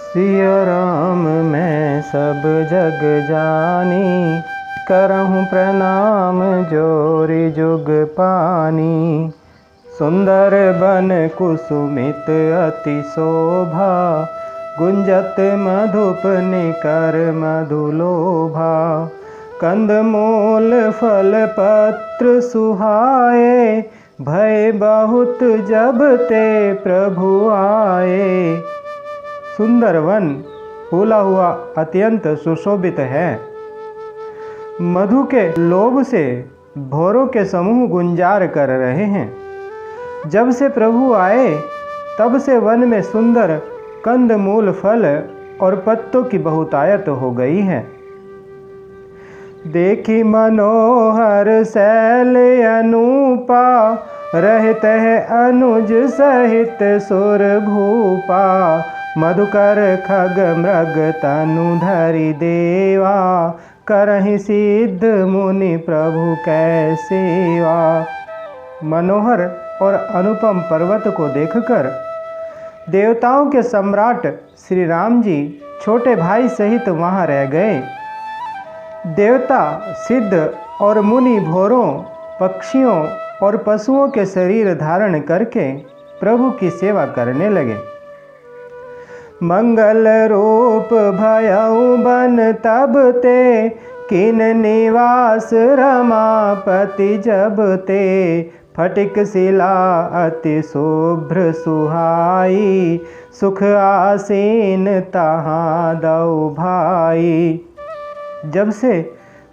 सिया राम मैं सब जग जानी, करहूँ प्रणाम जोरी जुग पानी। सुंदर बन कुसुमित अति शोभा, गुंजत मधुप निकर मधुलोभा। कंदमूल फल पत्र सुहाए, भय बहुत जब ते प्रभु आए। सुंदर वन फूला हुआ अत्यंत सुशोभित है। मधु के लोभ से भौरों के समूह गुंजार कर रहे हैं। जब से प्रभु आए तब से वन में सुंदर कंदमूल फल और पत्तों की बहुतायत हो गई है। देखी मनोहर शैल अनूपा, रहते है अनुज सहित सुर भूपा। मधुकर खग मृग तनु धरि देवा, करहि सिद्ध मुनि प्रभु कै सेवा। मनोहर और अनुपम पर्वत को देखकर देवताओं के सम्राट श्री राम जी छोटे भाई सहित वहाँ रह गए। देवता, सिद्ध और मुनि भौरों, पक्षियों और पशुओं के शरीर धारण करके प्रभु की सेवा करने लगे। मंगल रूप भयउ बन तब ते, किन निवास रमापति जब ते। फटिक शिला अति शुभ्र सुहाई, सुख आसीन तहाँ दऊ भाई। जब से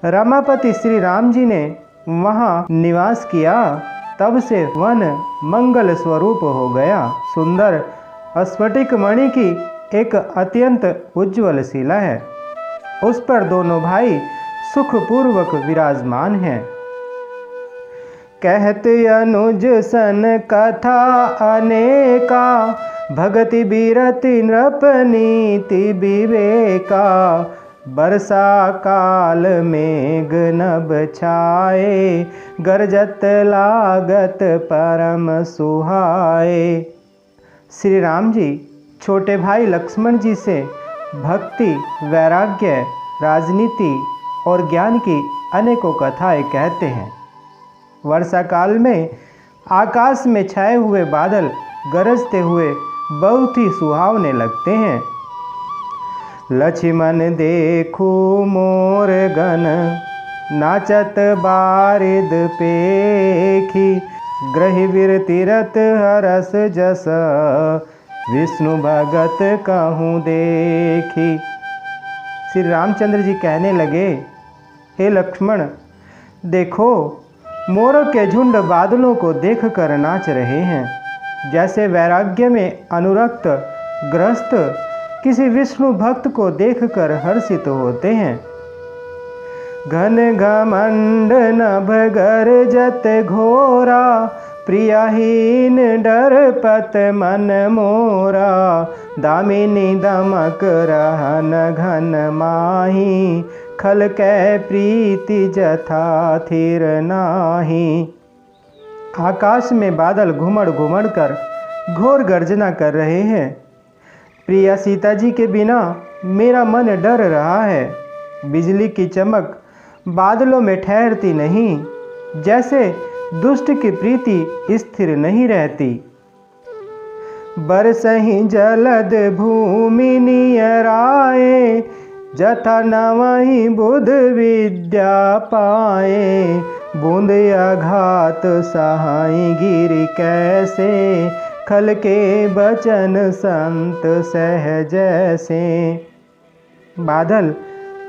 रमापति श्री राम जी ने वहाँ निवास किया तब से वन मंगल स्वरूप हो गया। सुंदर स्फटिक मणि की एक अत्यंत उज्ज्वल शिला है, उस पर दोनों भाई सुखपूर्वक विराजमान हैं। कहते अनुज सन कथा अनेका, भगति बीरति नृप नीति विवेका। बरसा काल मेघ नभ छाए, गरजत लागत परम सुहाए। श्री राम जी छोटे भाई लक्ष्मण जी से भक्ति, वैराग्य, राजनीति और ज्ञान की अनेकों कथाएं कहते हैं। वर्षा काल में आकाश में छाए हुए बादल गरजते हुए बहुत ही सुहावने लगते हैं। लक्ष्मण देखू मोर गण, नाचत बारिद पेखी। ग्रहिवीर तीरथ हरस जस, विष्णु भगत कहूँ देखी। श्री रामचंद्र जी कहने लगे, हे लक्ष्मण देखो, मोरों के झुंड बादलों को देखकर नाच रहे हैं। जैसे वैराग्य में अनुरक्त ग्रस्त किसी विष्णु भक्त को देखकर हर्षित होते हैं। घन घमंड नभ गरजत घोरा, प्रियाहीन डर पत मन मोरा। दामिनी दमक रहन घन माही, खल कै प्रीति जथा थिर नाही। आकाश में बादल घुमड़ घुमड़ कर घोर गर्जना कर रहे हैं। प्रिया सीता जी के बिना मेरा मन डर रहा है। बिजली की चमक बादलों में ठहरती नहीं, जैसे दुष्ट की प्रीति स्थिर नहीं रहती। बरसहि जलद भूमि नियराए, जथा नवहि बुध विद्या पाए। बूंद अघात सहाई गिरि कैसे, खल के बचन संत सहज से। बादल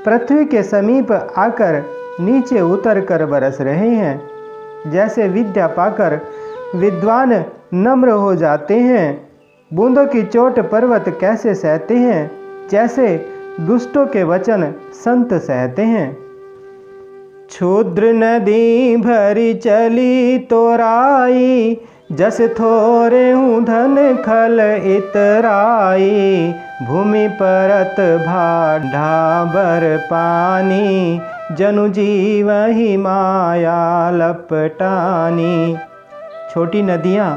पृथ्वी के समीप आकर नीचे उतर कर बरस रहे हैं। जैसे विद्या पाकर विद्वान नम्र हो जाते हैं। बूंदों की चोट पर्वत कैसे सहते हैं, जैसे दुष्टों के वचन संत सहते हैं। क्षुद्र नदी भरी चली तोराई, जस थोरे हूँ धन खल इतराई। भूमि परत भाढ़ा बर पानी, जनु जीव ही माया लपटानी। छोटी नदियाँ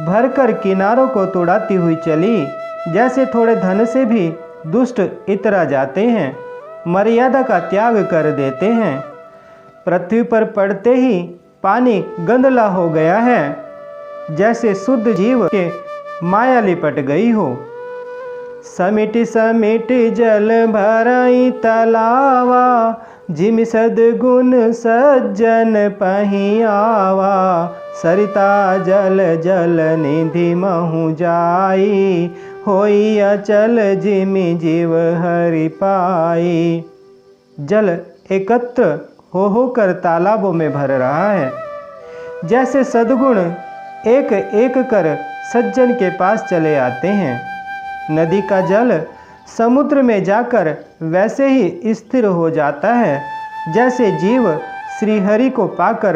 भरकर किनारों को तोड़ाती हुई चली, जैसे थोड़े धन से भी दुष्ट इतरा जाते हैं, मर्यादा का त्याग कर देते हैं। पृथ्वी पर पड़ते ही पानी गंदला हो गया है, जैसे शुद्ध जीव के माया लिपट गई हो। समिट समिट जल भरई तलावा, जिम सद्गुण सज्जन पही आवा। सरिता जल जल निधि महु जाई, होई अचल जिमि जीव हरि पाई। जल एकत्र होकर तालाबों में भर रहा है, जैसे सद्गुण एक एक कर सज्जन के पास चले आते हैं। नदी का जल समुद्र में जाकर वैसे ही स्थिर हो जाता है, जैसे जीव श्रीहरि को पाकर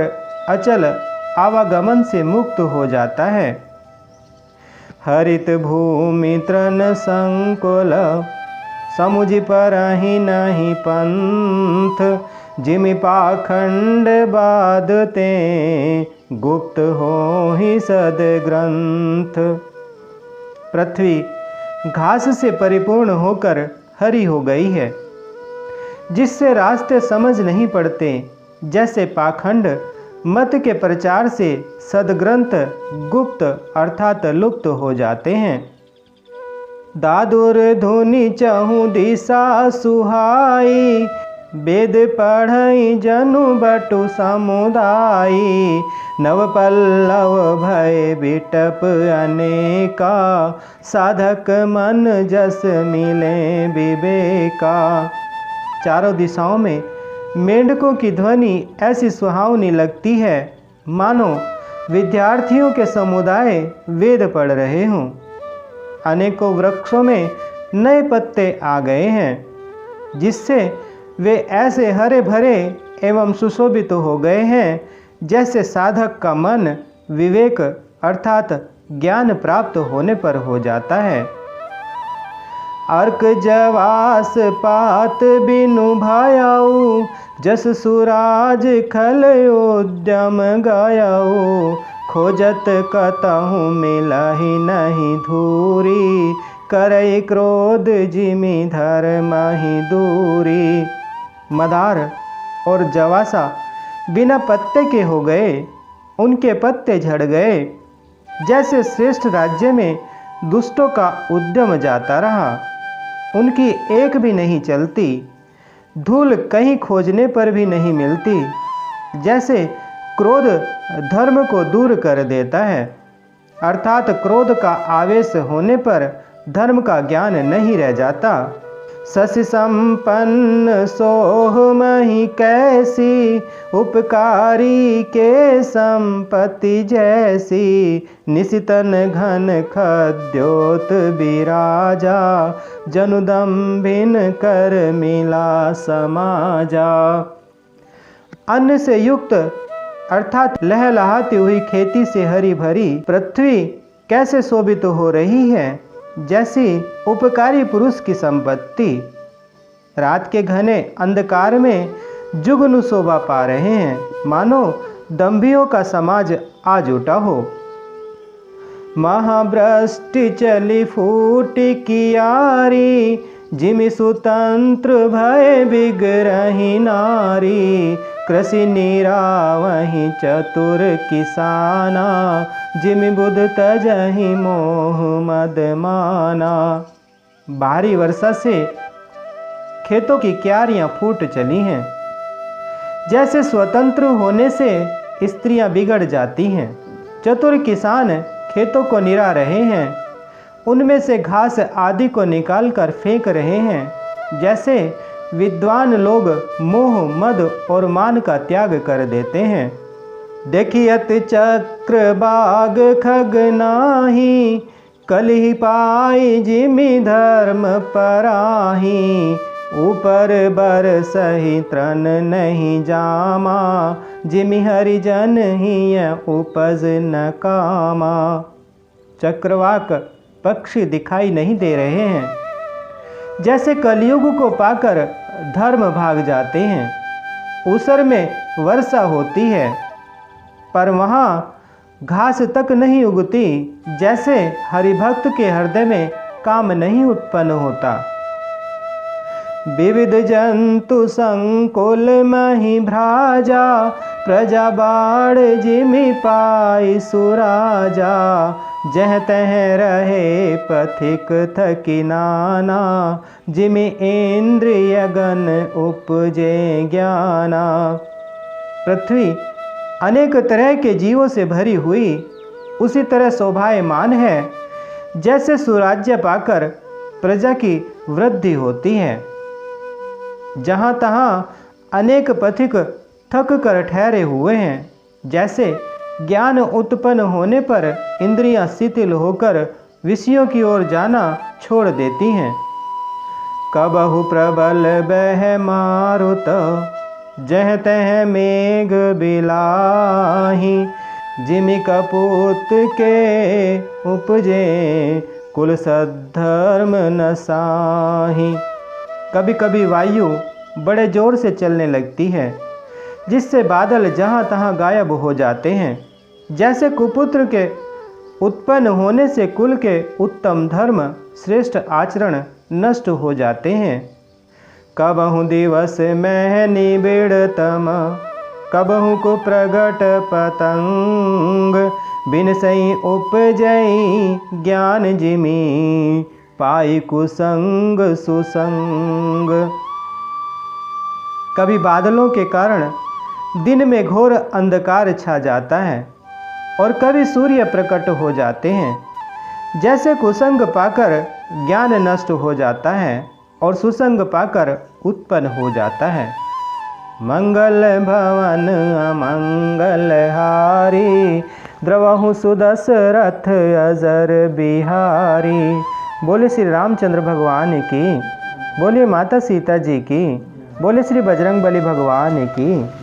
अचल आवागमन से मुक्त हो जाता है। हरित भूमि तृण संकुल, समुझ परहि नहीं पंथ। जिमि पाखंड बाधते, गुप्त हो ही सदग्रंथ। पृथ्वी घास से परिपूर्ण होकर हरी हो गई है, जिससे रास्ते समझ नहीं पड़ते। जैसे पाखंड मत के प्रचार से सदग्रंथ गुप्त अर्थात लुप्त हो जाते हैं। दादुर धुनि चहु दिशा सुहाई, वेद पढ़ई जनु बटु समुदायी। नव पल्लव भय बिटप अनेका, साधक मन जस मिले विवेका। चारों दिशाओं में मेंढकों की ध्वनि ऐसी सुहावनी लगती है, मानो विद्यार्थियों के समुदाय वेद पढ़ रहे हों। अनेकों वृक्षों में नए पत्ते आ गए हैं, जिससे वे ऐसे हरे भरे एवं सुशोभित हो गए हैं, जैसे साधक का मन विवेक अर्थात ज्ञान प्राप्त होने पर हो जाता है। अर्क जवास पात बिनु भायाऊ, जस सुराज खल उद्यम गायाऊ। खोजत कतहु मिलहि नहीं धूरी, करई क्रोध जिमि धर्महि दूरी। मदार और जवासा बिना पत्ते के हो गए, उनके पत्ते झड़ गए। जैसे श्रेष्ठ राज्य में दुष्टों का उद्यम जाता रहा, उनकी एक भी नहीं चलती। धूल कहीं खोजने पर भी नहीं मिलती। जैसे क्रोध धर्म को दूर कर देता है, अर्थात क्रोध का आवेश होने पर धर्म का ज्ञान नहीं रह जाता। शशि संपन्न सोह मही कैसी, उपकारी के संपत्ति जैसी। निशितन घन खद्योत विराजा, जनुदम्भिन कर मिला समाजा। अन्न से युक्त अर्थात लहलहाती हुई खेती से हरी भरी पृथ्वी कैसे शोभित हो रही है, जैसी उपकारी पुरुष की संपत्ति। रात के घने अंधकार में जुगनू शोभा पा रहे हैं, मानो दंभियों का समाज आज उठा हो। महाभ्रष्टि चली फूटी कियारी, जिमि सुतंत्र भय बिगरही नारी। कृषि निरावहि चतुर किसाना, जिमि बुध तजहि मोह मद माना। भारी वर्षा से खेतों की क्यारियां फूट चली हैं, जैसे स्वतंत्र होने से स्त्रियां बिगड़ जाती हैं। चतुर किसान खेतों को निरा रहे हैं, उनमें से घास आदि को निकालकर फेंक रहे हैं। जैसे विद्वान लोग मोह मद और मान का त्याग कर देते हैं। देखियत चक्र बाग खग नाही, कलहि पाई जिमि धर्म पराही। ऊपर बर सही तृण नहीं जामा, जिमि हरिजन ही उपज न कामा। चक्रवाक पक्षी दिखाई नहीं दे रहे हैं, जैसे कलयुग को पाकर धर्म भाग जाते हैं। ऊसर में वर्षा होती है, पर वहाँ घास तक नहीं उगती। जैसे हरिभक्त के हृदय में काम नहीं उत्पन्न होता। विविध जंतु संकुल मही भ्राजा, प्रजा बाढ़ जिमि पाई सुराजा। जह तह रहे पथिक थकी नाना, जिमि इंद्रिय गण उपजे ज्ञाना। पृथ्वी अनेक तरह के जीवों से भरी हुई उसी तरह शोभायमान है जैसे सुराज्य पाकर प्रजा की वृद्धि होती है। जहाँ तहाँ अनेक पथिक थक कर ठहरे हुए हैं, जैसे ज्ञान उत्पन्न होने पर इंद्रियां शिथिल होकर विषयों की ओर जाना छोड़ देती हैं। कबहु प्रबल बह मारुत, जह तह मेघ बिलाही। जिमि कपूत के उपजे, कुल सद्धर्म नसाही। कभी कभी वायु बड़े जोर से चलने लगती है, जिससे बादल जहाँ तहाँ गायब हो जाते हैं। जैसे कुपुत्र के उत्पन्न होने से कुल के उत्तम धर्म श्रेष्ठ आचरण नष्ट हो जाते हैं। कबहु दिवस में निबिड़तम, कबहु को प्रगट पतंग। बिन सई उपजई ज्ञान जिमि, पाई कुसंग सुसंग। कभी बादलों के कारण दिन में घोर अंधकार छा जाता है और कभी सूर्य प्रकट हो जाते हैं। जैसे कुसंग पाकर ज्ञान नष्ट हो जाता है और सुसंग पाकर उत्पन्न हो जाता है। मंगल भवन अमंगल हारी, द्रवहु सुदशरथ अजर बिहारी। बोले श्री रामचंद्र भगवान की, बोले माता सीता जी की, बोले श्री बजरंगबली भगवान की।